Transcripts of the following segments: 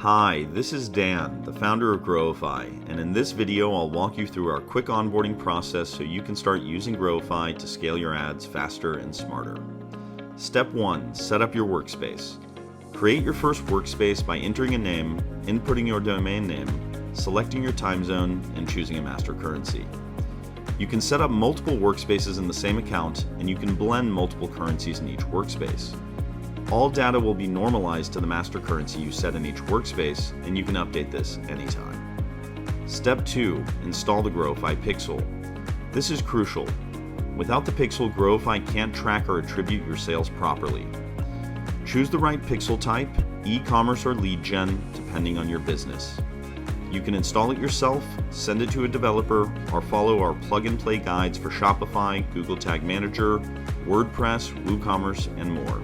Hi, this is Dan, the founder of Growify, and in this video I'll walk you through our quick onboarding process so you can start using Growify to scale your ads faster and smarter. Step 1. Set up your workspace. Create your first workspace by entering a name, inputting your domain name, selecting your time zone, and choosing a master currency. You can set up multiple workspaces in the same account, and you can blend multiple currencies in each workspace. All data will be normalized to the master currency you set in each workspace, and you can update this anytime. Step 2. Install the Growify Pixel. This is crucial. Without the Pixel, Growify can't track or attribute your sales properly. Choose the right pixel type, e-commerce or lead gen, depending on your business. You can install it yourself, send it to a developer, or follow our plug-and-play guides for Shopify, Google Tag Manager, WordPress, WooCommerce, and more.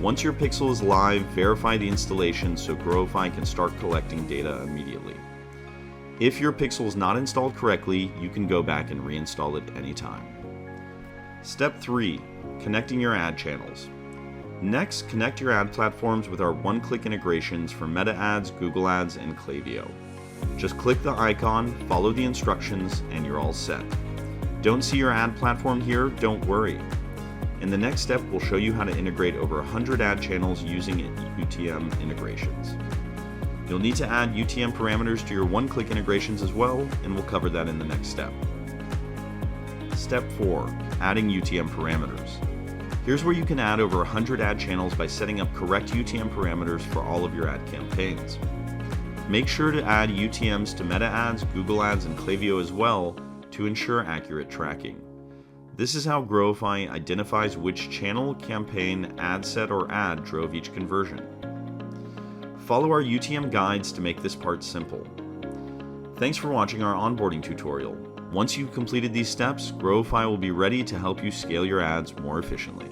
Once your Pixel is live, verify the installation so Growify can start collecting data immediately. If your Pixel is not installed correctly, you can go back and reinstall it anytime. Step 3. Connecting your ad channels. Next, connect your ad platforms with our one-click integrations for Meta Ads, Google Ads, and Klaviyo. Just click the icon, follow the instructions, and you're all set. Don't see your ad platform here? Don't worry. In the next step, we'll show you how to integrate over 100 ad channels using UTM integrations. You'll need to add UTM parameters to your one-click integrations as well, and we'll cover that in the next step. Step 4. Adding UTM parameters. Here's where you can add over 100 ad channels by setting up correct UTM parameters for all of your ad campaigns. Make sure to add UTMs to Meta Ads, Google Ads, and Klaviyo as well to ensure accurate tracking. This is how Growify identifies which channel, campaign, ad set, or ad drove each conversion. Follow our UTM guides to make this part simple. Thanks for watching our onboarding tutorial. Once you've completed these steps, Growify will be ready to help you scale your ads more efficiently.